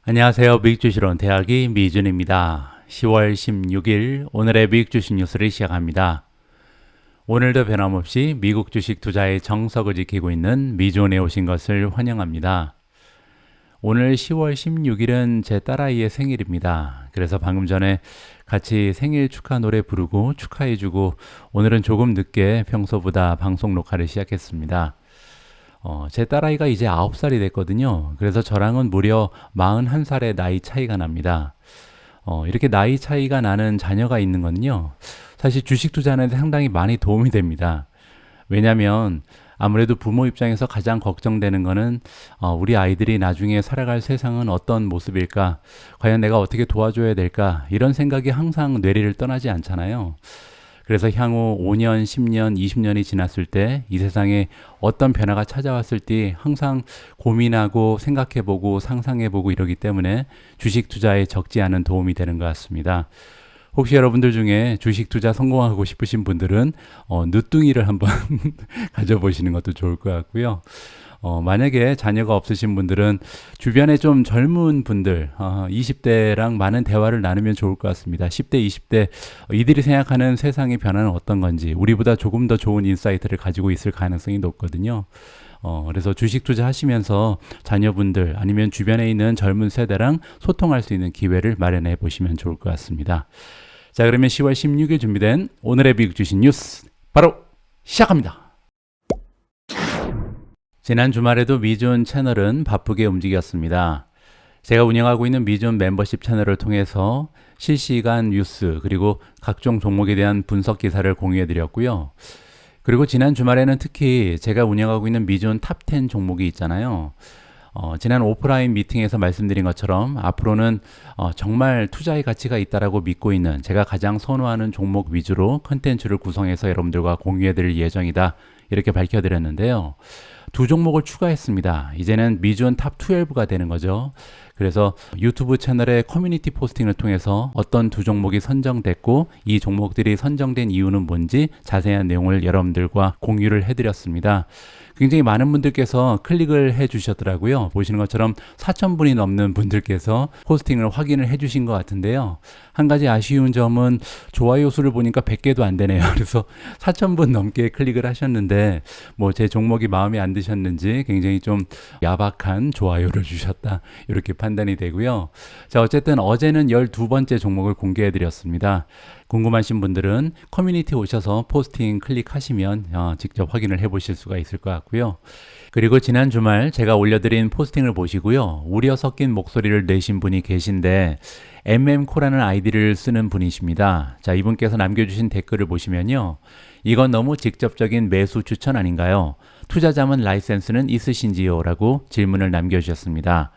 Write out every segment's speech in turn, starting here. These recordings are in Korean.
안녕하세요. 미국 주식론 대학이 미준입니다. 10월 16일 오늘의 미국 주식 뉴스를 시작합니다. 오늘도 변함없이 미국 주식 투자의 정석을 지키고 있는 미준에 오신 것을 환영합니다. 오늘 10월 16일은 제 딸아이의 생일입니다. 그래서 방금 전에 같이 생일 축하 노래 부르고 축하해주고 오늘은 조금 늦게 평소보다 방송 녹화를 시작했습니다. 제 딸아이가 이제 9살이 됐거든요. 그래서 저랑은 무려 41살의 나이 차이가 납니다. 이렇게 나이 차이가 나는 자녀가 있는 건요. 사실 주식 투자하는 데 상당히 많이 도움이 됩니다. 왜냐하면 아무래도 부모 입장에서 가장 걱정되는 거는 우리 아이들이 나중에 살아갈 세상은 어떤 모습일까? 과연 내가 어떻게 도와줘야 될까? 이런 생각이 항상 뇌리를 떠나지 않잖아요. 그래서 향후 5년, 10년, 20년이 지났을 때 이 세상에 어떤 변화가 찾아왔을 때 항상 고민하고 생각해보고 상상해보고 이러기 때문에 주식 투자에 적지 않은 도움이 되는 것 같습니다. 혹시 여러분들 중에 주식 투자 성공하고 싶으신 분들은 늦둥이를 한번 가져보시는 것도 좋을 것 같고요. 만약에 자녀가 없으신 분들은 주변에 좀 젊은 분들, 20대랑 많은 대화를 나누면 좋을 것 같습니다. 10대, 20대, 이들이 생각하는 세상의 변화는 어떤 건지, 우리보다 조금 더 좋은 인사이트를 가지고 있을 가능성이 높거든요. 그래서 주식 투자하시면서 자녀분들 아니면 주변에 있는 젊은 세대랑 소통할 수 있는 기회를 마련해 보시면 좋을 것 같습니다. 자, 그러면 10월 16일 준비된 오늘의 미국 주식 뉴스 바로 시작합니다. 지난 주말에도 미준 채널은 바쁘게 움직였습니다. 제가 운영하고 있는 미준 멤버십 채널을 통해서 실시간 뉴스 그리고 각종 종목에 대한 분석 기사를 공유해 드렸고요. 그리고 지난 주말에는 특히 제가 운영하고 있는 미준 탑10 종목이 있잖아요. 지난 오프라인 미팅에서 말씀드린 것처럼 앞으로는 정말 투자의 가치가 있다라고 믿고 있는 제가 가장 선호하는 종목 위주로 컨텐츠를 구성해서 여러분들과 공유해 드릴 예정이다. 이렇게 밝혀드렸는데요. 두 종목을 추가했습니다. 이제는 미준 탑 12가 되는 거죠. 그래서 유튜브 채널의 커뮤니티 포스팅을 통해서 어떤 두 종목이 선정됐고 이 종목들이 선정된 이유는 뭔지 자세한 내용을 여러분들과 공유를 해드렸습니다. 굉장히 많은 분들께서 클릭을 해 주셨더라고요. 보시는 것처럼 4,000분이 넘는 분들께서 포스팅을 확인을 해 주신 것 같은데요. 한 가지 아쉬운 점은 좋아요 수를 보니까 100개도 안 되네요. 그래서 4,000분 넘게 클릭을 하셨는데 뭐 제 종목이 마음에 안 드셨는지 굉장히 좀 야박한 좋아요를 주셨다. 이렇게 판단이 되고요. 자, 어쨌든 어제는 12번째 종목을 공개해 드렸습니다. 궁금하신 분들은 커뮤니티 오셔서 포스팅 클릭하시면 직접 확인을 해 보실 수가 있을 것 같고요. 그리고 지난 주말 제가 올려드린 포스팅을 보시고요. 우려 섞인 목소리를 내신 분이 계신데 mm코라는 아이디를 쓰는 분이십니다. 자, 이분께서 남겨주신 댓글을 보시면요. 이건 너무 직접적인 매수 추천 아닌가요? 투자자문 라이센스는 있으신지요? 라고 질문을 남겨주셨습니다.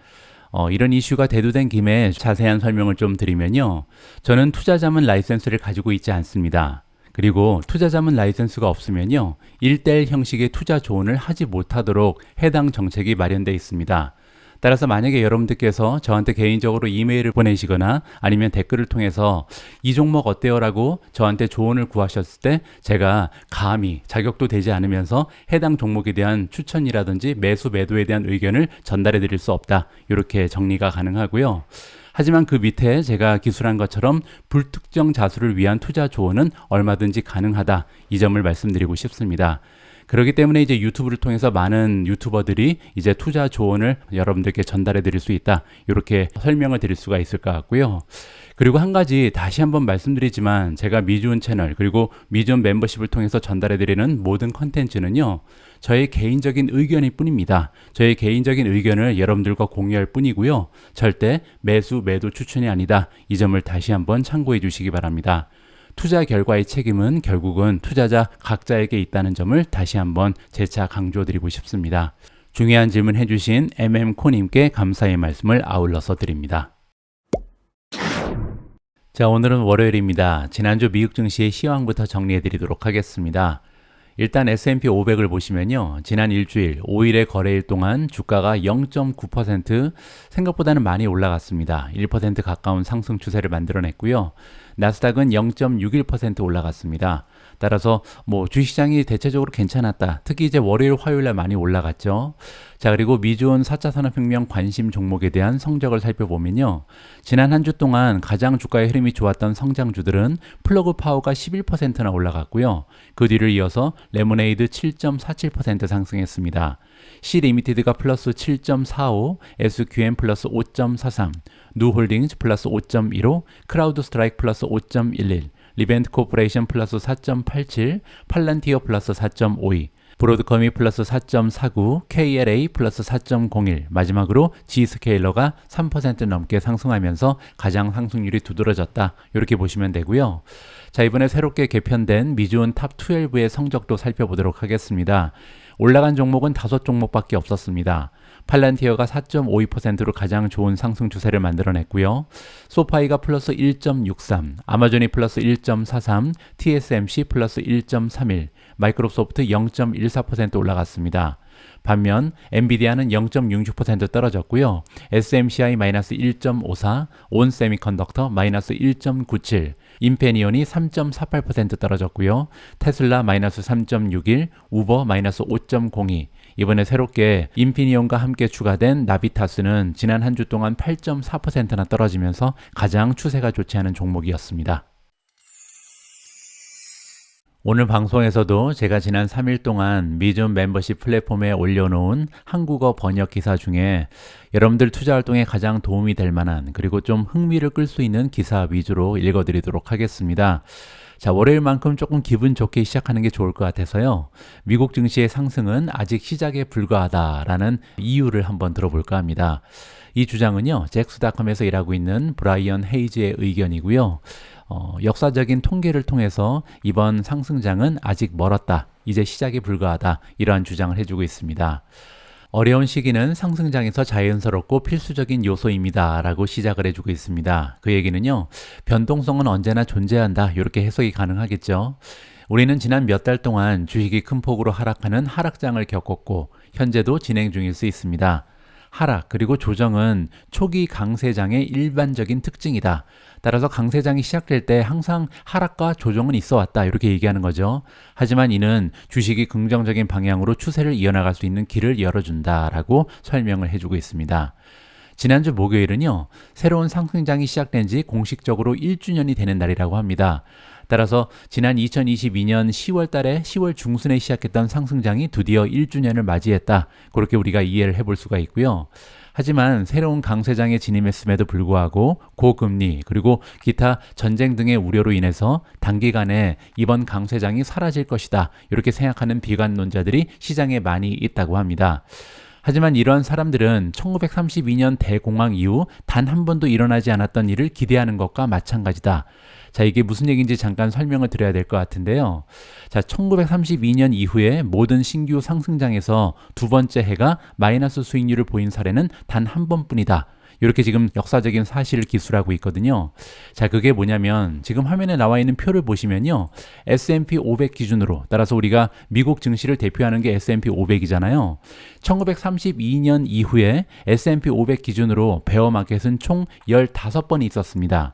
이런 이슈가 대두된 김에 자세한 설명을 좀 드리면요. 저는 투자자문 라이센스를 가지고 있지 않습니다. 그리고 투자자문 라이센스가 없으면요. 1:1 형식의 투자 조언을 하지 못하도록 해당 정책이 마련되어 있습니다. 따라서 만약에 여러분들께서 저한테 개인적으로 이메일을 보내시거나 아니면 댓글을 통해서 이 종목 어때요? 라고 저한테 조언을 구하셨을 때 제가 감히 자격도 되지 않으면서 해당 종목에 대한 추천이라든지 매수 매도에 대한 의견을 전달해 드릴 수 없다. 이렇게 정리가 가능하고요. 하지만 그 밑에 제가 기술한 것처럼 불특정 자수를 위한 투자 조언은 얼마든지 가능하다. 이 점을 말씀드리고 싶습니다. 그렇기 때문에 이제 유튜브를 통해서 많은 유튜버들이 이제 투자 조언을 여러분들께 전달해 드릴 수 있다. 이렇게 설명을 드릴 수가 있을 것 같고요. 그리고 한 가지 다시 한번 말씀드리지만 제가 미준 채널 그리고 미준 멤버십을 통해서 전달해 드리는 모든 컨텐츠는요. 저의 개인적인 의견일 뿐입니다. 저의 개인적인 의견을 여러분들과 공유할 뿐이고요. 절대 매수 매도 추천이 아니다. 이 점을 다시 한번 참고해 주시기 바랍니다. 투자 결과의 책임은 결국은 투자자 각자에게 있다는 점을 다시 한번 재차 강조드리고 싶습니다. 중요한 질문 해주신 mm코님께 감사의 말씀을 아울러서 드립니다. 자, 오늘은 월요일입니다. 지난주 미국 증시의 시황부터 정리해 드리도록 하겠습니다. 일단 S&P 500을 보시면요. 지난 일주일 5일의 거래일 동안 주가가 0.9% 생각보다는 많이 올라갔습니다. 1% 가까운 상승 추세를 만들어냈고요. 나스닥은 0.61% 올라갔습니다. 따라서 뭐 주식시장이 대체적으로 괜찮았다. 특히 이제 월요일, 화요일에 많이 올라갔죠. 자, 그리고 미주온 4차 산업혁명 관심 종목에 대한 성적을 살펴보면요. 지난 한 주 동안 가장 주가의 흐름이 좋았던 성장주들은 플러그 파워가 11%나 올라갔고요. 그 뒤를 이어서 레모네이드 7.47% 상승했습니다. C 리미티드가 플러스 7.45, SQM 플러스 5.43, 누홀딩스 플러스 5.15, 크라우드 스트라이크 플러스 5.11, 리벤트 코퍼레이션 플러스 4.87, 팔란티어 플러스 4.52, 브로드컴이 플러스 4.49, KLA 플러스 4.01, 마지막으로 G스케일러가 3% 넘게 상승하면서 가장 상승률이 두드러졌다. 이렇게 보시면 되고요. 자, 이번에 새롭게 개편된 미주온 탑 12의 성적도 살펴보도록 하겠습니다. 올라간 종목은 5종목밖에 없었습니다. 팔란티어가 4.52%로 가장 좋은 상승 추세를 만들어냈고요. 소파이가 플러스 1.63, 아마존이 플러스 1.43, TSMC 플러스 1.31, 마이크로소프트 0.14% 올라갔습니다. 반면 엔비디아는 0.66% 떨어졌고요. SMCI 마이너스 1.54, 온세미컨덕터 마이너스 1.97, 인페니온이 3.48% 떨어졌고요. 테슬라 마이너스 3.61, 우버 마이너스 5.02. 이번에 새롭게 인피니온과 함께 추가된 나비타스는 지난 한 주 동안 8.4%나 떨어지면서 가장 추세가 좋지 않은 종목이었습니다. 오늘 방송에서도 제가 지난 3일 동안 미존 멤버십 플랫폼에 올려놓은 한국어 번역 기사 중에 여러분들 투자 활동에 가장 도움이 될 만한 그리고 좀 흥미를 끌 수 있는 기사 위주로 읽어드리도록 하겠습니다. 자, 월요일만큼 조금 기분 좋게 시작하는 게 좋을 것 같아서요. 미국 증시의 상승은 아직 시작에 불과하다라는 이유를 한번 들어볼까 합니다. 이 주장은요, 잭스닷컴에서 일하고 있는 브라이언 헤이즈의 의견이고요. 역사적인 통계를 통해서 이번 상승장은 아직 멀었다. 이제 시작에 불과하다. 이러한 주장을 해주고 있습니다. 어려운 시기는 상승장에서 자연스럽고 필수적인 요소입니다. 라고 시작을 해주고 있습니다. 그 얘기는요, 변동성은 언제나 존재한다. 이렇게 해석이 가능하겠죠. 우리는 지난 몇 달 동안 주식이 큰 폭으로 하락하는 하락장을 겪었고 현재도 진행 중일 수 있습니다. 하락 그리고 조정은 초기 강세장의 일반적인 특징이다. 따라서 강세장이 시작될 때 항상 하락과 조정은 있어 왔다. 이렇게 얘기하는 거죠. 하지만 이는 주식이 긍정적인 방향으로 추세를 이어나갈 수 있는 길을 열어준다라고 설명을 해주고 있습니다. 지난주 목요일은요, 새로운 상승장이 시작된 지 공식적으로 1주년이 되는 날이라고 합니다. 따라서 지난 2022년 10월 달에 10월 중순에 시작했던 상승장이 드디어 1주년을 맞이했다. 그렇게 우리가 이해를 해볼 수가 있고요. 하지만 새로운 강세장에 진입했음에도 불구하고 고금리 그리고 기타 전쟁 등의 우려로 인해서 단기간에 이번 강세장이 사라질 것이다. 이렇게 생각하는 비관론자들이 시장에 많이 있다고 합니다. 하지만 이런 사람들은 1932년 대공황 이후 단 한 번도 일어나지 않았던 일을 기대하는 것과 마찬가지다. 자, 이게 무슨 얘기인지 잠깐 설명을 드려야 될 것 같은데요. 자, 1932년 이후에 모든 신규 상승장에서 두 번째 해가 마이너스 수익률을 보인 사례는 단 한 번뿐이다. 이렇게 지금 역사적인 사실을 기술하고 있거든요. 자, 그게 뭐냐면 지금 화면에 나와 있는 표를 보시면요. S&P 500 기준으로 따라서 우리가 미국 증시를 대표하는 게 S&P 500이잖아요. 1932년 이후에 S&P 500 기준으로 베어마켓은 총 15번이 있었습니다.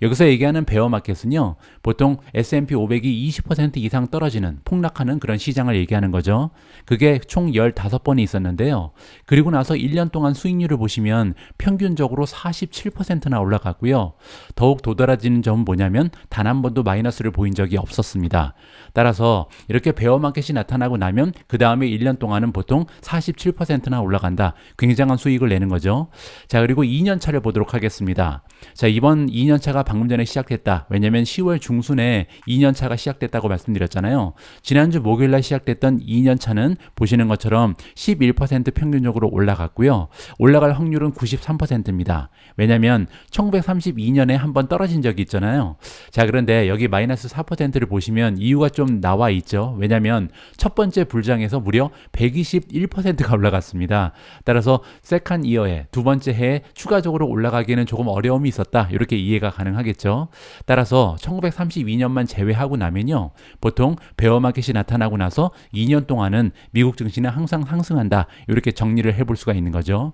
여기서 얘기하는 베어마켓은요, 보통 S&P 500이 20% 이상 떨어지는, 폭락하는 그런 시장을 얘기하는 거죠. 그게 총 15번이 있었는데요. 그리고 나서 1년 동안 수익률을 보시면 평균적으로 47%나 올라갔고요. 더욱 도드라지는 점은 뭐냐면 단 한 번도 마이너스를 보인 적이 없었습니다. 따라서 이렇게 베어마켓이 나타나고 나면 그 다음에 1년 동안은 보통 47%나 올라간다. 굉장한 수익을 내는 거죠. 자, 그리고 2년차를 보도록 하겠습니다. 자, 이번 2년차가 방금 전에 시작됐다. 왜냐면 10월 중순에 2년차가 시작됐다고 말씀드렸잖아요. 지난주 목요일날 시작됐던 2년차는 보시는 것처럼 11% 평균적으로 올라갔고요. 올라갈 확률은 93%입니다. 왜냐면 1932년에 한번 떨어진 적이 있잖아요. 자, 그런데 여기 마이너스 4%를 보시면 이유가 좀 나와 있죠. 왜냐면 첫 번째 불장에서 무려 121%가 올라갔습니다. 따라서 세컨 이어에 두 번째 해에 추가적으로 올라가기에는 조금 어려움이 있었다. 이렇게 이해가 가능하겠죠. 따라서 1932년만 제외하고 나면요. 보통 베어마켓이 나타나고 나서 2년 동안은 미국 증시는 항상 상승한다. 이렇게 정리를 해볼 수가 있는 거죠.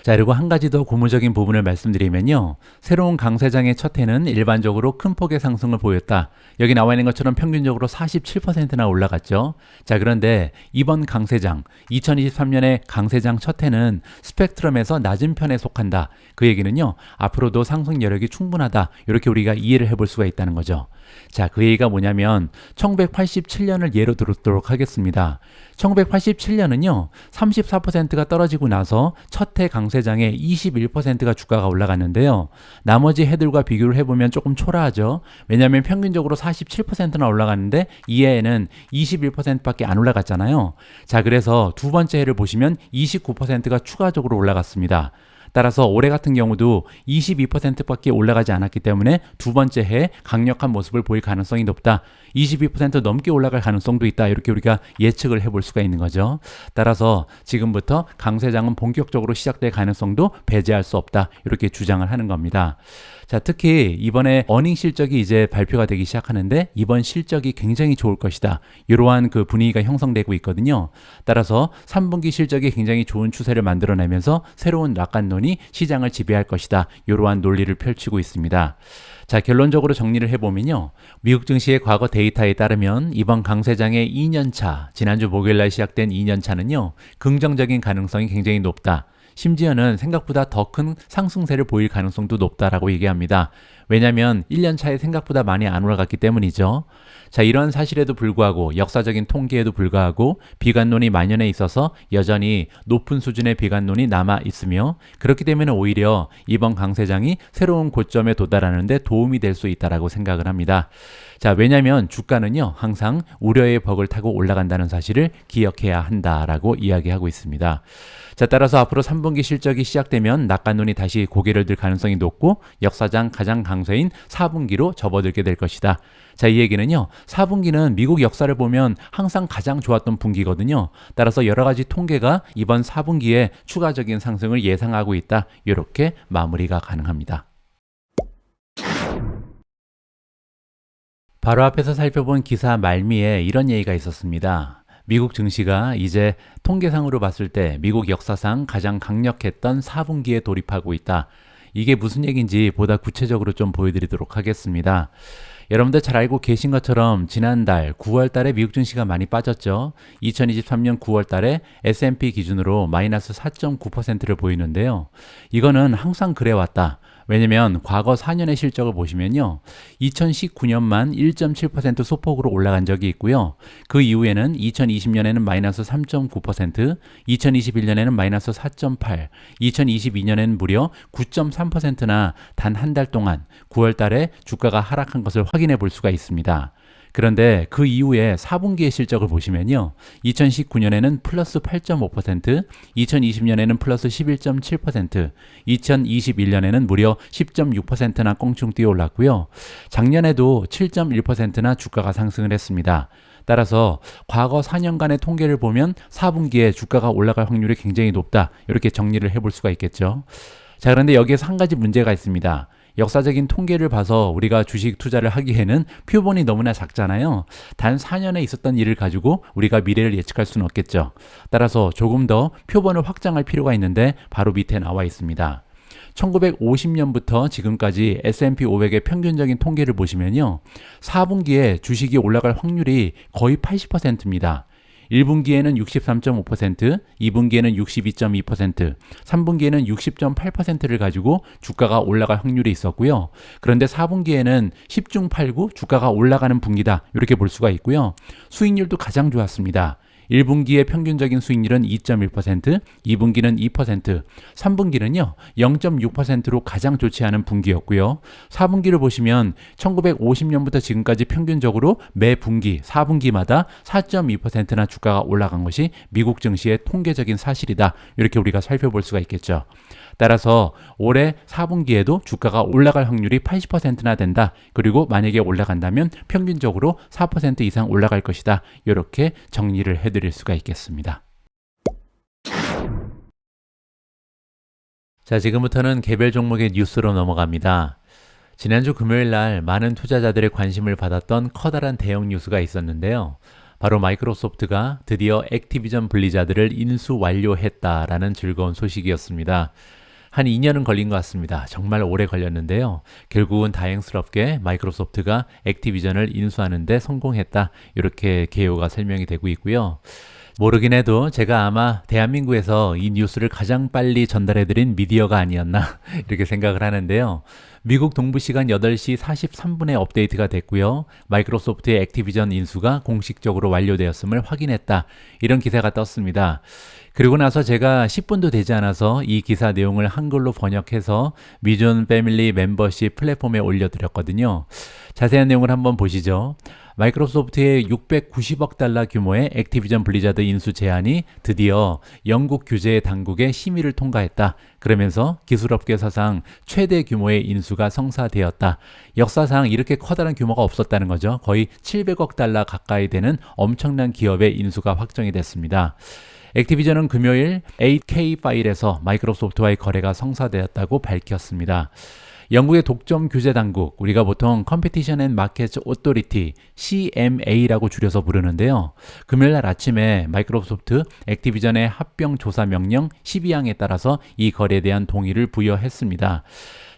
자, 그리고 한 가지 더 고무적인 부분을 말씀드리면요. 새로운 강세장의 첫 해는 일반적으로 큰 폭의 상승을 보였다. 여기 나와 있는 것처럼 평균적으로 47%나 올라갔죠. 자, 그런데 이번 강세장, 2023년의 강세장 첫 해는 스펙트럼에서 낮은 편에 속한다. 그 얘기는요. 앞으로도 상승 여력이 충분하다. 이렇게 우리가 이해를 해볼 수가 있다는 거죠. 자, 그 얘기가 뭐냐면 1987년을 예로 들도록 하겠습니다. 1987년은요. 34%가 떨어지고 나서 첫 해 강세장에 21%가 주가가 올라갔는데요. 나머지 해들과 비교를 해보면 조금 초라하죠. 왜냐하면 평균적으로 47%나 올라갔는데 이 해에는 21%밖에 안 올라갔잖아요. 자, 그래서 두 번째 해를 보시면 29%가 추가적으로 올라갔습니다. 따라서 올해 같은 경우도 22%밖에 올라가지 않았기 때문에 두 번째 해에 강력한 모습을 보일 가능성이 높다. 22% 넘게 올라갈 가능성도 있다. 이렇게 우리가 예측을 해볼 수가 있는 거죠. 따라서 지금부터 강세장은 본격적으로 시작될 가능성도 배제할 수 없다. 이렇게 주장을 하는 겁니다. 자, 특히 이번에 어닝 실적이 이제 발표가 되기 시작하는데 이번 실적이 굉장히 좋을 것이다. 이러한 그 분위기가 형성되고 있거든요. 따라서 3분기 실적이 굉장히 좋은 추세를 만들어내면서 새로운 낙관론이 시장을 지배할 것이다. 이러한 논리를 펼치고 있습니다. 자, 결론적으로 정리를 해보면요. 미국 증시의 과거 데이터에 따르면 이번 강세장의 2년차, 지난주 목요일날 시작된 2년차는요. 긍정적인 가능성이 굉장히 높다. 심지어는 생각보다 더 큰 상승세를 보일 가능성도 높다라고 얘기합니다. 왜냐하면 1년 차에 생각보다 많이 안 올라갔기 때문이죠. 자, 이런 사실에도 불구하고 역사적인 통계에도 불구하고 비관론이 만연해 있어서 여전히 높은 수준의 비관론이 남아 있으며 그렇기 때문에 오히려 이번 강세장이 새로운 고점에 도달하는 데 도움이 될 수 있다라고 생각을 합니다. 자, 왜냐하면 주가는요 항상 우려의 벽을 타고 올라간다는 사실을 기억해야 한다라고 이야기하고 있습니다. 자, 따라서 앞으로 3분기 실적이 시작되면 낙관론이 다시 고개를 들 가능성이 높고 역사상 가장 강세인 4분기로 접어들게 될 것이다. 자, 이 얘기는요 4분기는 미국 역사를 보면 항상 가장 좋았던 분기거든요. 따라서 여러 가지 통계가 이번 4분기에 추가적인 상승을 예상하고 있다. 이렇게 마무리가 가능합니다. 바로 앞에서 살펴본 기사 말미에 이런 얘기가 있었습니다. 미국 증시가 이제 통계상으로 봤을 때 미국 역사상 가장 강력했던 4분기에 돌입하고 있다. 이게 무슨 얘기인지 보다 구체적으로 좀 보여드리도록 하겠습니다. 여러분들 잘 알고 계신 것처럼 지난달 9월 달에 미국 증시가 많이 빠졌죠. 2023년 9월 달에 S&P 기준으로 마이너스 4.9%를 보이는데요. 이거는 항상 그래왔다. 왜냐면 과거 4년의 실적을 보시면요. 2019년만 1.7% 소폭으로 올라간 적이 있고요. 그 이후에는 2020년에는 마이너스 3.9%, 2021년에는 마이너스 4.8%, 2022년에는 무려 9.3%나 단 한 달 동안 9월 달에 주가가 하락한 것을 확인해 볼 수가 있습니다. 그런데 그 이후에 4분기의 실적을 보시면요. 2019년에는 플러스 8.5%, 2020년에는 플러스 11.7%, 2021년에는 무려 10.6%나 껑충 뛰어 올랐고요. 작년에도 7.1%나 주가가 상승을 했습니다. 따라서 과거 4년간의 통계를 보면 4분기에 주가가 올라갈 확률이 굉장히 높다. 이렇게 정리를 해볼 수가 있겠죠. 자, 그런데 여기에서 한 가지 문제가 있습니다. 역사적인 통계를 봐서 우리가 주식 투자를 하기에는 표본이 너무나 작잖아요. 단 4년에 있었던 일을 가지고 우리가 미래를 예측할 수는 없겠죠. 따라서 조금 더 표본을 확장할 필요가 있는데 바로 밑에 나와 있습니다. 1950년부터 지금까지 S&P 500의 평균적인 통계를 보시면요. 4분기에 주식이 올라갈 확률이 거의 80%입니다. 1분기에는 63.5%, 2분기에는 62.2%, 3분기에는 60.8%를 가지고 주가가 올라갈 확률이 있었고요. 그런데 4분기에는 10중 8구 주가가 올라가는 분기다. 이렇게 볼 수가 있고요. 수익률도 가장 좋았습니다. 1분기의 평균적인 수익률은 2.1%, 2분기는 2%, 3분기는요 0.6%로 가장 좋지 않은 분기였고요. 4분기를 보시면 1950년부터 지금까지 평균적으로 매 분기, 4분기마다 4.2%나 주가가 올라간 것이 미국 증시의 통계적인 사실이다. 이렇게 우리가 살펴볼 수가 있겠죠. 따라서 올해 4분기에도 주가가 올라갈 확률이 80%나 된다. 그리고 만약에 올라간다면 평균적으로 4% 이상 올라갈 것이다. 이렇게 정리를 해드릴 수가 있겠습니다. 자, 지금부터는 개별 종목의 뉴스로 넘어갑니다. 지난주 금요일 날 많은 투자자들의 관심을 받았던 커다란 대형 뉴스가 있었는데요. 바로 마이크로소프트가 드디어 액티비전 블리자드를 인수 완료했다라는 즐거운 소식이었습니다. 한 2년은 걸린 것 같습니다. 정말 오래 걸렸는데요. 결국은 다행스럽게 마이크로소프트가 액티비전을 인수하는 데 성공했다. 이렇게 개요가 설명이 되고 있고요. 모르긴 해도 제가 아마 대한민국에서 이 뉴스를 가장 빨리 전달해드린 미디어가 아니었나 이렇게 생각을 하는데요. 미국 동부 시간 8시 43분에 업데이트가 됐고요. 마이크로소프트의 액티비전 인수가 공식적으로 완료되었음을 확인했다. 이런 기사가 떴습니다. 그리고 나서 제가 10분도 되지 않아서 이 기사 내용을 한글로 번역해서 미존 패밀리 멤버십 플랫폼에 올려드렸거든요. 자세한 내용을 한번 보시죠. 마이크로소프트의 690억 달러 규모의 액티비전 블리자드 인수 제안이 드디어 영국 규제 당국의 심의를 통과했다. 그러면서 기술업계 사상 최대 규모의 인수가 성사되었다. 역사상 이렇게 커다란 규모가 없었다는 거죠. 거의 700억 달러 가까이 되는 엄청난 기업의 인수가 확정이 됐습니다. 액티비전은 금요일 8K 파일에서 마이크로소프트와의 거래가 성사되었다고 밝혔습니다. 영국의 독점 규제 당국, 우리가 보통 컴피티션 앤 마켓 오토리티 CMA라고 줄여서 부르는데요. 금요일 날 아침에 마이크로소프트 액티비전의 합병 조사 명령 12항에 따라서 이 거래에 대한 동의를 부여했습니다.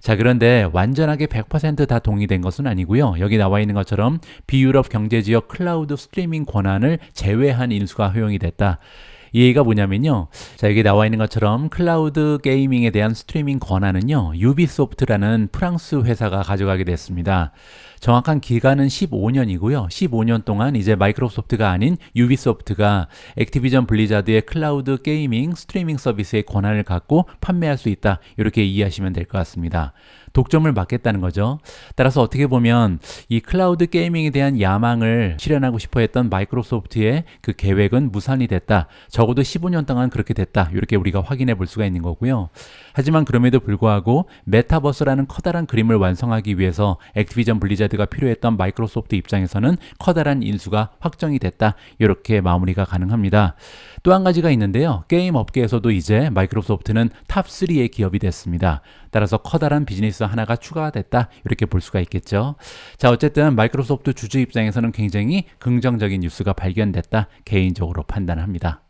자, 그런데 완전하게 100% 다 동의된 것은 아니고요. 여기 나와 있는 것처럼 비유럽 경제지역 클라우드 스트리밍 권한을 제외한 인수가 허용이 됐다. 이 얘기가 뭐냐면요. 자, 여기 나와 있는 것처럼 클라우드 게이밍에 대한 스트리밍 권한은요, 유비소프트라는 프랑스 회사가 가져가게 됐습니다. 정확한 기간은 15년이고요. 15년 동안 이제 마이크로소프트가 아닌 유비소프트가 액티비전 블리자드의 클라우드 게이밍 스트리밍 서비스의 권한을 갖고 판매할 수 있다. 이렇게 이해하시면 될 것 같습니다. 독점을 막겠다는 거죠. 따라서 어떻게 보면 이 클라우드 게이밍에 대한 야망을 실현하고 싶어 했던 마이크로소프트의 그 계획은 무산이 됐다. 적어도 15년 동안 그렇게 됐다. 이렇게 우리가 확인해 볼 수가 있는 거고요. 하지만 그럼에도 불구하고 메타버스라는 커다란 그림을 완성하기 위해서 액티비전 블리자드가 필요했던 마이크로소프트 입장에서는 커다란 인수가 확정이 됐다. 이렇게 마무리가 가능합니다. 또 한 가지가 있는데요. 게임 업계에서도 이제 마이크로소프트는 탑3의 기업이 됐습니다. 따라서 커다란 비즈니스 하나가 추가됐다. 이렇게 볼 수가 있겠죠. 자, 어쨌든 마이크로소프트 주주 입장에서는 굉장히 긍정적인 뉴스가 발견됐다. 개인적으로 판단합니다.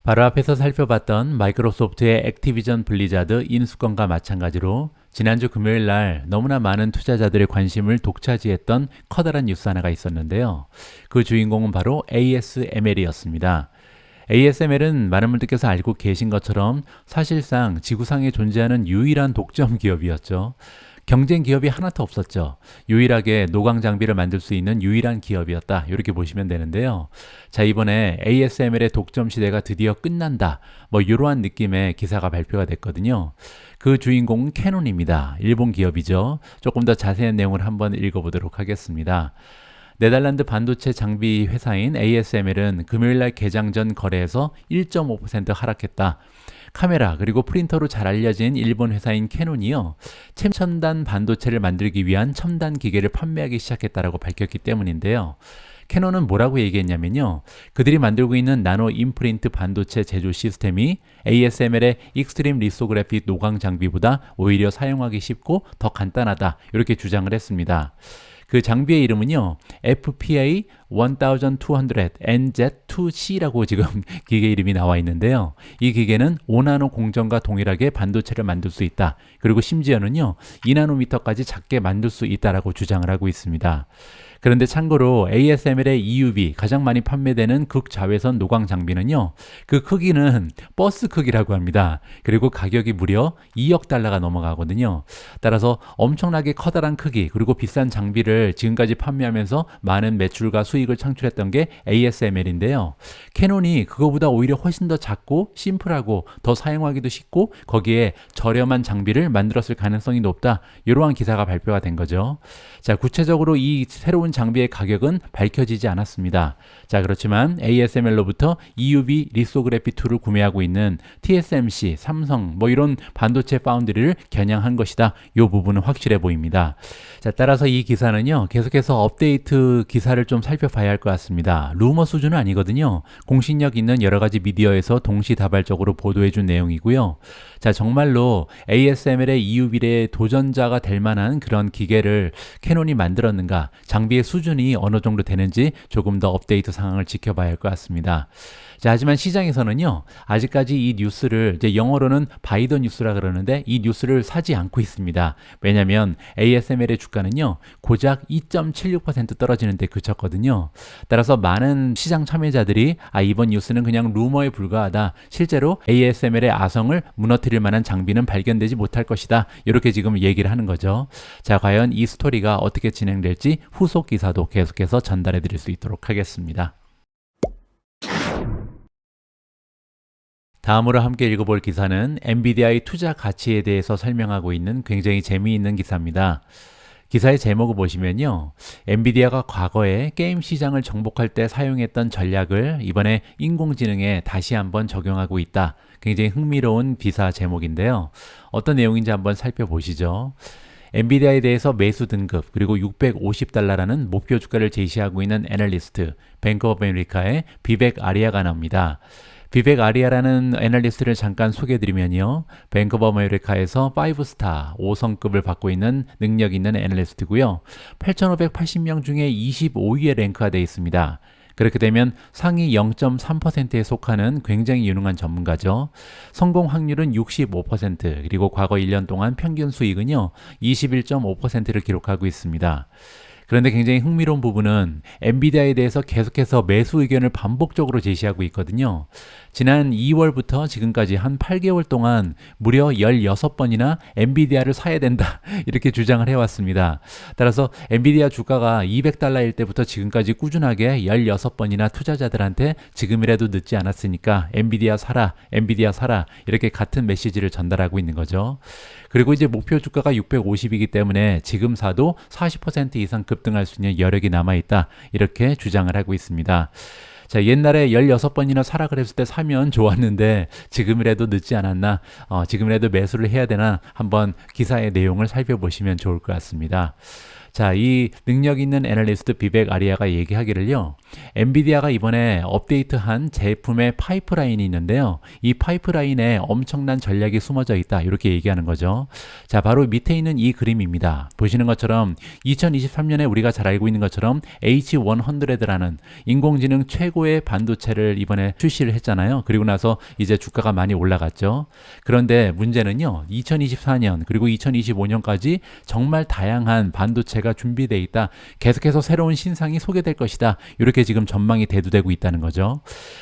바로 앞에서 살펴봤던 마이크로소프트의 액티비전 블리자드 인수건과 마찬가지로 지난주 금요일 날 너무나 많은 투자자들의 관심을 독차지했던 커다란 뉴스 하나가 있었는데요. 그 주인공은 바로 ASML이었습니다. ASML은 많은 분들께서 알고 계신 것처럼 사실상 지구상에 존재하는 유일한 독점 기업이었죠. 경쟁 기업이 하나도 없었죠. 유일하게 노광 장비를 만들 수 있는 유일한 기업이었다. 이렇게 보시면 되는데요. 자, 이번에 ASML의 독점 시대가 드디어 끝난다. 뭐 이러한 느낌의 기사가 발표가 됐거든요. 그 주인공은 캐논입니다. 일본 기업이죠. 조금 더 자세한 내용을 한번 읽어보도록 하겠습니다. 네덜란드 반도체 장비 회사인 ASML은 금요일날 개장 전 거래에서 1.5% 하락했다. 카메라 그리고 프린터로 잘 알려진 일본 회사인 캐논이요. 최첨단 반도체를 만들기 위한 첨단 기계를 판매하기 시작했다라고 밝혔기 때문인데요. 캐논은 뭐라고 얘기했냐면요. 그들이 만들고 있는 나노 임프린트 반도체 제조 시스템이 ASML의 익스트림 리소그래피 노광 장비보다 오히려 사용하기 쉽고 더 간단하다. 이렇게 주장을 했습니다. 그 장비의 이름은요, FPA 1200 NZ2C라고 지금 기계 이름이 나와 있는데요. 이 기계는 5나노 공정과 동일하게 반도체를 만들 수 있다. 그리고 심지어는요, 2나노미터까지 작게 만들 수 있다라고 주장을 하고 있습니다. 그런데 참고로 ASML의 EUV 가장 많이 판매되는 극자외선 노광 장비는요, 그 크기는 버스 크기라고 합니다. 그리고 가격이 무려 2억 달러가 넘어가거든요. 따라서 엄청나게 커다란 크기 그리고 비싼 장비를 지금까지 판매하면서 많은 매출과 수익을 창출했던 게 ASML인데요. 캐논이 그거보다 오히려 훨씬 더 작고 심플하고 더 사용하기도 쉽고 거기에 저렴한 장비를 만들었을 가능성이 높다. 이러한 기사가 발표가 된 거죠. 자, 구체적으로 이 새로운 장비의 가격은 밝혀지지 않았습니다. 자, 그렇지만 ASML로부터 EUV 리소그래피 툴을 구매하고 있는 TSMC, 삼성 뭐 이런 반도체 파운드리를 겨냥한 것이다. 이 부분은 확실해 보입니다. 자, 따라서 이 기사는요, 계속해서 업데이트 기사를 좀 살펴봐야 할 것 같습니다. 루머 수준은 아니거든요. 공신력 있는 여러 가지 미디어에서 동시다발적으로 보도해 준 내용이고요. 자, 정말로 ASML의 EUV의 도전자가 될 만한 그런 기계를 캐논이 만들었는가, 장비의 장비의 수준이 어느 정도 되는지 조금 더 업데이트 상황을 지켜봐야 할 것 같습니다. 자, 하지만 시장에서는요, 아직까지 이 뉴스를 이제 영어로는 바이 더 뉴스라 그러는데 이 뉴스를 사지 않고 있습니다. 왜냐하면 ASML의 주가는요, 고작 2.76% 떨어지는 데 그쳤거든요. 따라서 많은 시장 참여자들이 이번 뉴스는 그냥 루머에 불과하다. 실제로 ASML의 아성을 무너뜨릴 만한 장비는 발견되지 못할 것이다. 이렇게 지금 얘기를 하는 거죠. 자, 과연 이 스토리가 어떻게 진행될지 후속 기사도 계속해서 전달해 드릴 수 있도록 하겠습니다. 다음으로 함께 읽어볼 기사는 엔비디아의 투자 가치에 대해서 설명하고 있는 굉장히 재미있는 기사입니다. 기사의 제목을 보시면요, 엔비디아가 과거에 게임 시장을 정복할 때 사용했던 전략을 이번에 인공지능에 다시 한번 적용하고 있다. 굉장히 흥미로운 기사 제목인데요. 어떤 내용인지 한번 살펴보시죠. 엔비디아에 대해서 매수 등급 그리고 $650라는 목표 주가를 제시하고 있는 애널리스트 뱅크 오브 아메리카의 비벡 아리아가 나옵니다. 비벡 아리아라는 애널리스트를 잠깐 소개해드리면요, 뱅크 오브 아메리카에서 5스타 5성급을 받고 있는 능력 있는 애널리스트고요, 8,580명 중에 25위에 랭크가 되어 있습니다. 그렇게 되면 상위 0.3%에 속하는 굉장히 유능한 전문가죠. 성공 확률은 65%, 그리고 과거 1년 동안 평균 수익은요 21.5%를 기록하고 있습니다. 그런데 굉장히 흥미로운 부분은 엔비디아에 대해서 계속해서 매수 의견을 반복적으로 제시하고 있거든요. 지난 2월부터 지금까지 한 8개월 동안 무려 16번이나 엔비디아를 사야 된다 이렇게 주장을 해왔습니다. 따라서 엔비디아 주가가 $200일 때부터 지금까지 꾸준하게 16번이나 투자자들한테 지금이라도 늦지 않았으니까 엔비디아 사라, 엔비디아 사라 이렇게 같은 메시지를 전달하고 있는 거죠. 그리고 이제 목표 주가가 650이기 때문에 지금 사도 40% 이상 급등할 수 있는 여력이 남아있다 이렇게 주장을 하고 있습니다. 자, 옛날에 16번이나 사라 그랬을 때 사면 좋았는데 지금이라도 늦지 않았나, 지금이라도 매수를 해야 되나 한번 기사의 내용을 살펴보시면 좋을 것 같습니다. 자, 이 능력 있는 애널리스트 비벡 아리아가 얘기하기를요, 엔비디아가 이번에 업데이트한 제품의 파이프라인이 있는데요, 이 파이프라인에 엄청난 전략이 숨어져 있다 이렇게 얘기하는 거죠. 자, 바로 밑에 있는 이 그림입니다. 보시는 것처럼 2023년에 우리가 잘 알고 있는 것처럼 H100라는 인공지능 최고의 반도체를 이번에 출시를 했잖아요. 그리고 나서 이제 주가가 많이 올라갔죠. 그런데 문제는요, 2024년 그리고 2025년까지 정말 다양한 반도체가 준비되어 있다. 계속해서 새로운 신상이 소개될 것이다. 이렇게 지금 전망이 대두되고 있다는 거죠.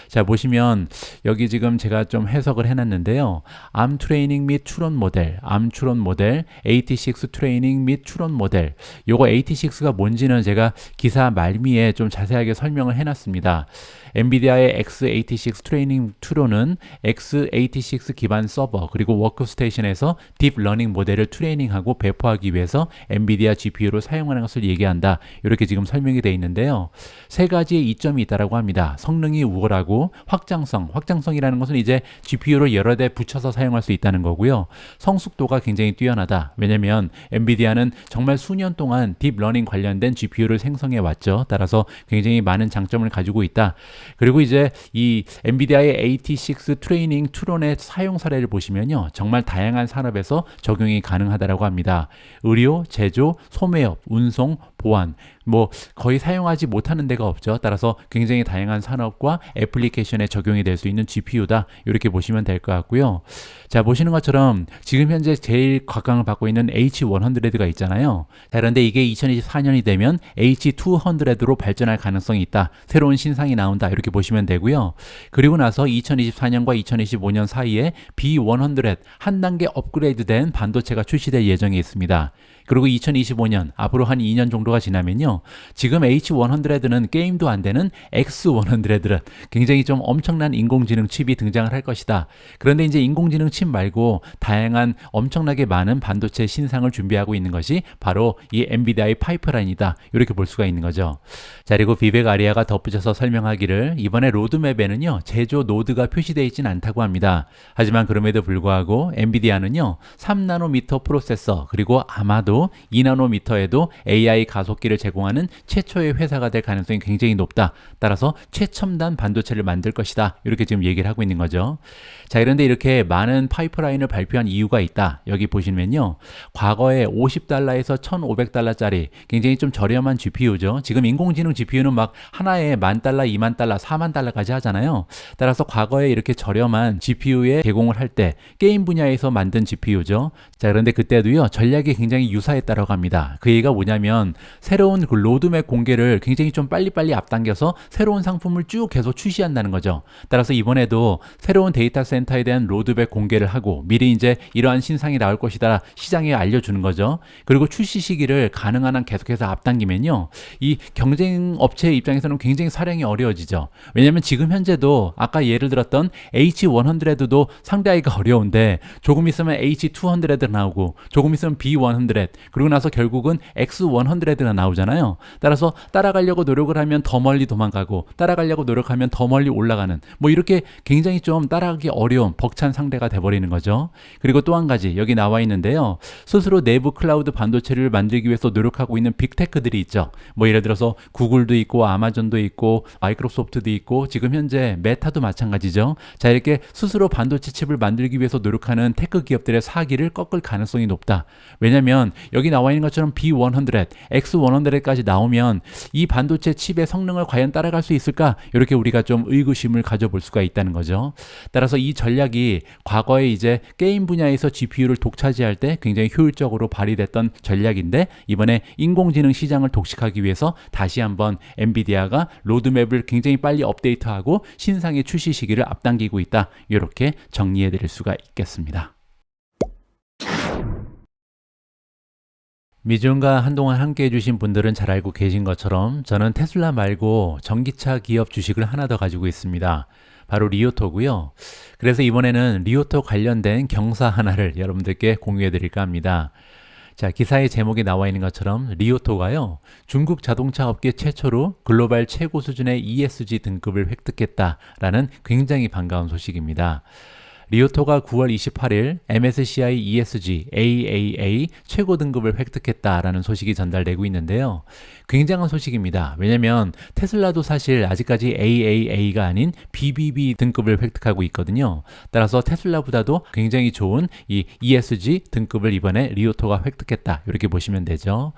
자, 보시면 여기 지금 제가 좀 해석을 해놨는데요. 암 트레이닝 및 추론 모델, 암 추론 모델, AT6 트레이닝 및 추론 모델. 요거 AT6가 뭔지는 제가 기사 말미에 좀 자세하게 설명을 해놨습니다. 엔비디아의 x86 트레이닝 추론은 x86 기반 서버 그리고 워크스테이션에서 딥러닝 모델을 트레이닝하고 배포하기 위해서 엔비디아 GPU를 사용하는 것을 얘기한다. 이렇게 지금 설명이 되어 있는데요. 세 가지의 이점이 있다고 합니다. 성능이 우월하고 확장성이라는 것은 이제 GPU를 여러 대 붙여서 사용할 수 있다는 거고요. 성숙도가 굉장히 뛰어나다. 왜냐면 엔비디아는 정말 수년 동안 딥러닝 관련된 GPU를 생성해 왔죠. 따라서 굉장히 많은 장점을 가지고 있다. 그리고 이제 이 엔비디아의 AT6 트레이닝 추론의 사용 사례를 보시면요, 정말 다양한 산업에서 적용이 가능하다고 합니다. 의료, 제조, 소매업, 운송, 보안, 뭐 거의 사용하지 못하는 데가 없죠. 따라서 굉장히 다양한 산업과 애플리케이션에 적용이 될 수 있는 GPU다. 이렇게 보시면 될 것 같고요. 자, 보시는 것처럼 지금 현재 제일 각광을 받고 있는 H100가 있잖아요. 자, 그런데 이게 2024년이 되면 H200로 발전할 가능성이 있다. 새로운 신상이 나온다. 이렇게 보시면 되고요. 그리고 나서 2024년과 2025년 사이에 B100 한 단계 업그레이드된 반도체가 출시될 예정이 있습니다. 그리고 2025년 앞으로 한 2년 정도가 지나면요, 지금 H100는 게임도 안 되는 X100는 굉장히 좀 엄청난 인공지능 칩이 등장을 할 것이다. 그런데 이제 인공지능 칩 말고 다양한 엄청나게 많은 반도체 신상을 준비하고 있는 것이 바로 이 엔비디아의 파이프라인이다. 이렇게 볼 수가 있는 거죠. 자, 그리고 비벡 아리아가 덧붙여서 설명하기를 이번에 로드맵에는요, 제조 노드가 표시되어 있지는 않다고 합니다. 하지만 그럼에도 불구하고 엔비디아는요, 3나노미터 프로세서 그리고 아마도 2나노미터에도 AI 가속기를 제공하는 최초의 회사가 될 가능성이 굉장히 높다. 따라서 최첨단 반도체를 만들 것이다. 이렇게 지금 얘기를 하고 있는 거죠. 자, 그런데 이렇게 많은 파이프라인을 발표한 이유가 있다. 여기 보시면요. 과거에 $50에서 $1,500짜리 굉장히 좀 저렴한 GPU죠. 지금 인공지능 GPU는 막 하나에 $10,000, $20,000, $40,000까지 하잖아요. 따라서 과거에 이렇게 저렴한 GPU에 제공을 할 때 게임 분야에서 만든 GPU죠. 자, 그런데 그때도요. 전략이 굉장히 유사했다고 합니다. 그 얘기가 뭐냐면 새로운 그 로드맵 공개를 굉장히 좀 빨리빨리 앞당겨서 새로운 상품을 쭉 계속 출시한다는 거죠. 따라서 이번에도 새로운 데이터 센터에 대한 로드맵 공개를 하고 미리 이제 이러한 신상이 나올 것이다 시장에 알려주는 거죠. 그리고 출시 시기를 가능한 한 계속해서 앞당기면요. 이 경쟁 업체 입장에서는 굉장히 사령이 어려워지죠. 왜냐하면 지금 현재도 아까 예를 들었던 H100도 상대하기가 어려운데 조금 있으면 H200가 나오고 조금 있으면 B100 그리고 나서 결국은 X100가 나오잖아요. 따라서 따라가려고 노력을 하면 더 멀리 도망가고 따라가려고 노력하면 더 멀리 올라가는 뭐 이렇게 굉장히 좀 따라가기 어려운 벅찬 상대가 돼버리는 거죠. 그리고 또 한 가지 여기 나와 있는데요. 스스로 내부 클라우드 반도체를 만들기 위해서 노력하고 있는 빅테크들이 있죠. 뭐 예를 들어서 구글도 있고 아마존도 있고 마이크로소프트도 있고 지금 현재 메타도 마찬가지죠. 자, 이렇게 스스로 반도체 칩을 만들기 위해서 노력하는 테크 기업들의 사기를 꺾을 가능성이 높다. 왜냐면 여기 나와 있는 것처럼 B100, X100까지 나오면 이 반도체 칩의 성능을 과연 따라갈 수 있을까? 이렇게 우리가 좀 의구심을 가져볼 수가 있다는 거죠. 따라서 이 전략이 과거에 이제 게임 분야에서 GPU를 독차지할 때 굉장히 효율적으로 발휘됐던 전략인데 이번에 인공지능 시장을 독식하기 위해서 다시 한번 엔비디아가 로드맵을 굉장히 빨리 업데이트하고 신상의 출시 시기를 앞당기고 있다. 이렇게 정리해 드릴 수가 있겠습니다. 미준과 한동안 함께 해주신 분들은 잘 알고 계신 것처럼 저는 테슬라 말고 전기차 기업 주식을 하나 더 가지고 있습니다. 바로 리오토고요. 그래서 이번에는 리오토 관련된 경사 하나를 여러분들께 공유해 드릴까 합니다. 자, 기사의 제목에 나와 있는 것처럼 리오토가요. 중국 자동차 업계 최초로 글로벌 최고 수준의 ESG 등급을 획득했다라는 굉장히 반가운 소식입니다. 리오토가 9월 28일 MSCI ESG AAA 최고 등급을 획득했다라는 소식이 전달되고 있는데요. 굉장한 소식입니다. 왜냐하면 테슬라도 사실 아직까지 AAA가 아닌 BBB 등급을 획득하고 있거든요. 따라서 테슬라보다도 굉장히 좋은 이 ESG 등급을 이번에 리오토가 획득했다. 이렇게 보시면 되죠.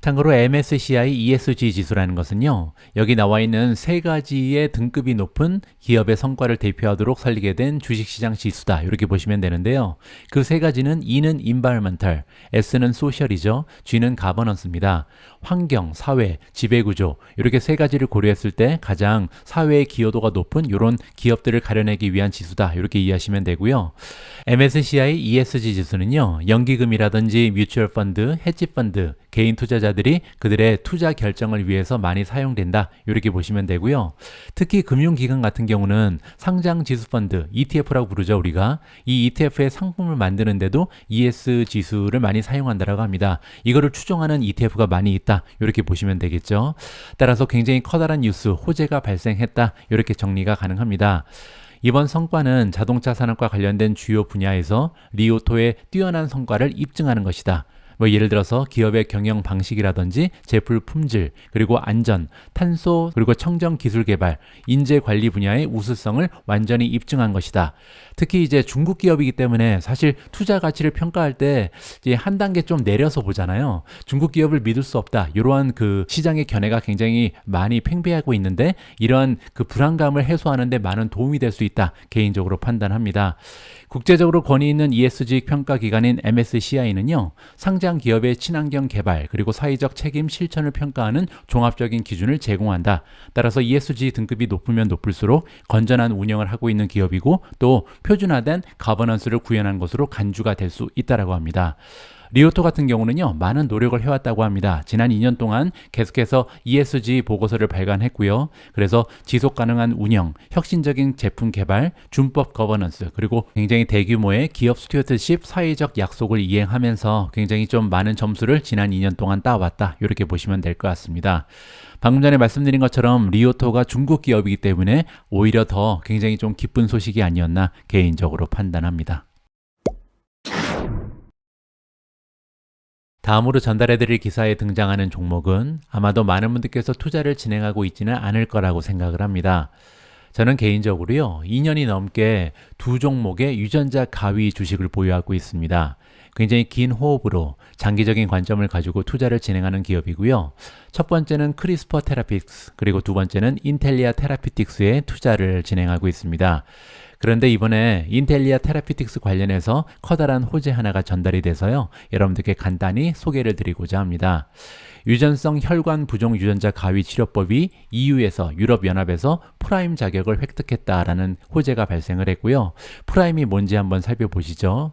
참고로 MSCI ESG 지수라는 것은요. 여기 나와 있는 세 가지의 등급이 높은 기업의 성과를 대표하도록 설립게 된 주식시장 지수다. 이렇게 보시면 되는데요. 그 세 가지는 E는 environmental, S는 social이죠. G는 governance입니다. 환경, 사회, 지배구조 이렇게 세 가지를 고려했을 때 가장 사회의 기여도가 높은 이런 기업들을 가려내기 위한 지수다. 이렇게 이해하시면 되고요. MSCI ESG 지수는요. 연기금이라든지 뮤추얼 펀드, 헤지 펀드, 개인 투자자들이 그들의 투자 결정을 위해서 많이 사용된다. 이렇게 보시면 되고요. 특히 금융기관 같은 경우는 상장 지수 펀드, ETF라고 부르죠, 우리가. 이 ETF의 상품을 만드는데도 ES 지수를 많이 사용한다고 합니다. 이거를 추종하는 ETF가 많이 있다. 이렇게 보시면 되겠죠. 따라서 굉장히 커다란 뉴스, 호재가 발생했다. 이렇게 정리가 가능합니다. 이번 성과는 자동차 산업과 관련된 주요 분야에서 리오토의 뛰어난 성과를 입증하는 것이다. 뭐 예를 들어서 기업의 경영 방식이라든지 제품 품질, 그리고 안전, 탄소, 그리고 청정 기술 개발, 인재 관리 분야의 우수성을 완전히 입증한 것이다. 특히 이제 중국 기업이기 때문에 사실 투자 가치를 평가할 때 이제 한 단계 좀 내려서 보잖아요. 중국 기업을 믿을 수 없다. 이러한 그 시장의 견해가 굉장히 많이 팽배하고 있는데 이러한 그 불안감을 해소하는 데 많은 도움이 될 수 있다. 개인적으로 판단합니다. 국제적으로 권위 있는 ESG 평가 기관인 MSCI는요. 상장 기업의 친환경 개발 그리고 사회적 책임 실천을 평가하는 종합적인 기준을 제공한다. 따라서 ESG 등급이 높으면 높을수록 건전한 운영을 하고 있는 기업이고 또 표준화된 가버넌스를 구현한 것으로 간주가 될 수 있다고 합니다. 리오토 같은 경우는요, 많은 노력을 해왔다고 합니다. 지난 2년 동안 계속해서 ESG 보고서를 발간했고요. 그래서 지속 가능한 운영, 혁신적인 제품 개발, 준법 거버넌스, 그리고 굉장히 대규모의 기업 스튜어드십 사회적 약속을 이행하면서 굉장히 좀 많은 점수를 지난 2년 동안 따왔다. 이렇게 보시면 될 것 같습니다. 방금 전에 말씀드린 것처럼 리오토가 중국 기업이기 때문에 오히려 더 굉장히 좀 기쁜 소식이 아니었나 개인적으로 판단합니다. 다음으로 전달해드릴 기사에 등장하는 종목은 아마도 많은 분들께서 투자를 진행하고 있지는 않을 거라고 생각을 합니다. 저는 개인적으로요, 2년이 넘게 두 종목의 유전자 가위 주식을 보유하고 있습니다. 굉장히 긴 호흡으로 장기적인 관점을 가지고 투자를 진행하는 기업이고요. 첫 번째는 크리스퍼 테라픽스, 그리고 두 번째는 인텔리아 테라피틱스에 투자를 진행하고 있습니다. 그런데 이번에 인텔리아 테라피틱스 관련해서 커다란 호재 하나가 전달이 돼서요, 여러분들께 간단히 소개를 드리고자 합니다. 유전성 혈관 부종 유전자 가위 치료법이 EU에서 유럽연합에서 프라임 자격을 획득했다라는 호재가 발생을 했고요. 프라임이 뭔지 한번 살펴보시죠.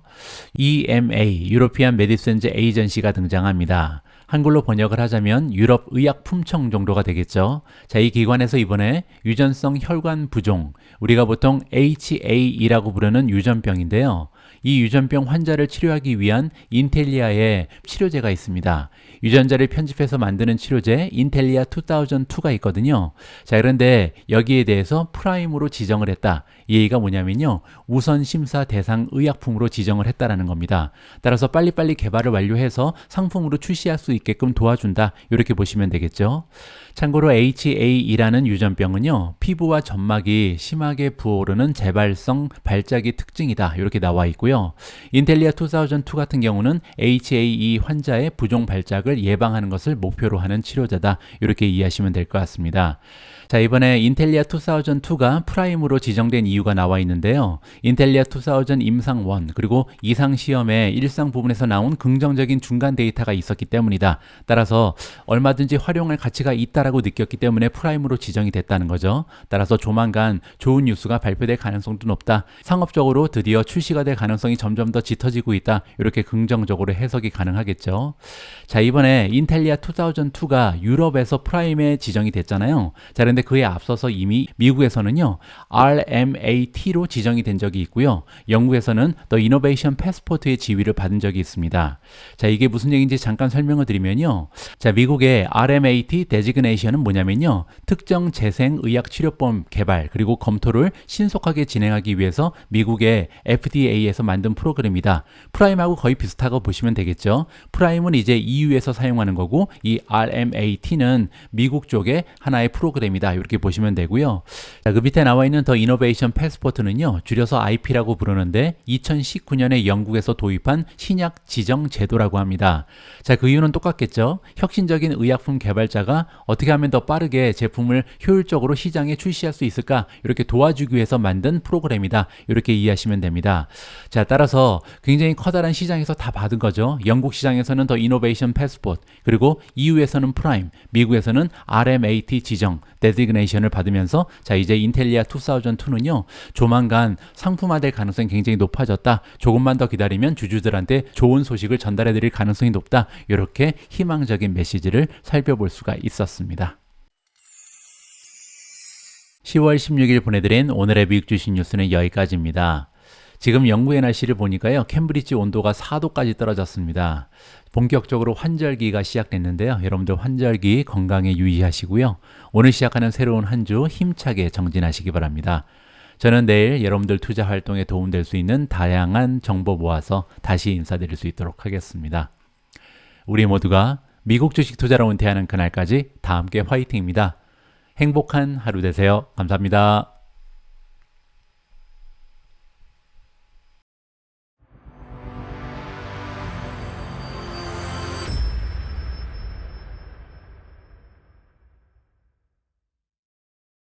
EMA, 유로피안 메디슨즈 에이전시가 등장합니다. 한글로 번역을 하자면 유럽 의약품청 정도가 되겠죠. 자, 이 기관에서 이번에 유전성 혈관 부종, 우리가 보통 HAE라고 부르는 유전병인데요. 이 유전병 환자를 치료하기 위한 인텔리아의 치료제가 있습니다. 유전자를 편집해서 만드는 치료제 인텔리아 2002가 있거든요. 자, 그런데 여기에 대해서 프라임으로 지정을 했다. 이 얘기가 뭐냐면요, 우선 심사 대상 의약품으로 지정을 했다라는 겁니다. 따라서 빨리빨리 개발을 완료해서 상품으로 출시할 수 있게끔 도와준다, 이렇게 보시면 되겠죠. 참고로 HAE라는 유전병은요, 피부와 점막이 심하게 부어오르는 재발성 발작의 특징이다, 이렇게 나와 있고요. 인텔리아 2002 같은 경우는 HAE 환자의 부종 발작을 예방하는 것을 목표로 하는 치료제다, 이렇게 이해하시면 될 것 같습니다. 자, 이번에 인텔리아 2002가 프라임으로 지정된 이유가 나와 있는데요. 인텔리아 2000 임상 1, 그리고 이상 시험의 일상 부분에서 나온 긍정적인 중간 데이터가 있었기 때문이다. 따라서 얼마든지 활용할 가치가 있다라고 느꼈기 때문에 프라임으로 지정이 됐다는 거죠. 따라서 조만간 좋은 뉴스가 발표될 가능성도 높다. 상업적으로 드디어 출시가 될 가능성이 점점 더 짙어지고 있다. 이렇게 긍정적으로 해석이 가능하겠죠. 자, 이번에 인텔리아 2002가 유럽에서 프라임에 지정이 됐잖아요. 자, 그런데 그에 앞서서 이미 미국에서는요, RMAT로 지정이 된 적이 있고요. 영국에서는 The Innovation Passport의 지위를 받은 적이 있습니다. 자, 이게 무슨 얘기인지 잠깐 설명을 드리면요. 자, 미국의 RMAT 데지그네이션은 뭐냐면요, 특정 재생 의학 치료법 개발 그리고 검토를 신속하게 진행하기 위해서 미국의 FDA에서 만든 프로그램이다. 프라임하고 거의 비슷하고 보시면 되겠죠. 프라임은 이제 EU에서 사용하는 거고, 이 RMAT는 미국 쪽의 하나의 프로그램이다, 이렇게 보시면 되고요. 자, 그 밑에 나와 있는 더 이노베이션 패스포트는요, 줄여서 IP라고 부르는데 2019년에 영국에서 도입한 신약 지정 제도라고 합니다. 자, 그 이유는 똑같겠죠. 혁신적인 의약품 개발자가 어떻게 하면 더 빠르게 제품을 효율적으로 시장에 출시할 수 있을까, 이렇게 도와주기 위해서 만든 프로그램이다, 이렇게 이해하시면 됩니다. 자, 따라서 굉장히 커다란 시장에서 다 받은 거죠. 영국 시장에서는 더 이노베이션 패스포트, 그리고 EU에서는 프라임, 미국에서는 RMAT 지정 데지그네이션을 받으면서, 자, 이제 인텔리아 2002는요, 조만간 상품화될 가능성이 굉장히 높아졌다. 조금만 더 기다리면 주주들한테 좋은 소식을 전달해 드릴 가능성이 높다. 이렇게 희망적인 메시지를 살펴볼 수가 있었습니다. 10월 16일 보내드린 오늘의 미국 주식 뉴스는 여기까지입니다. 지금 영국의 날씨를 보니까요, 캠브리지 온도가 4도까지 떨어졌습니다. 본격적으로 환절기가 시작됐는데요. 여러분들 환절기 건강에 유의하시고요. 오늘 시작하는 새로운 한 주 힘차게 정진하시기 바랍니다. 저는 내일 여러분들 투자 활동에 도움될 수 있는 다양한 정보 모아서 다시 인사드릴 수 있도록 하겠습니다. 우리 모두가 미국 주식 투자로 은퇴하는 그날까지 다 함께 화이팅입니다. 행복한 하루 되세요. 감사합니다.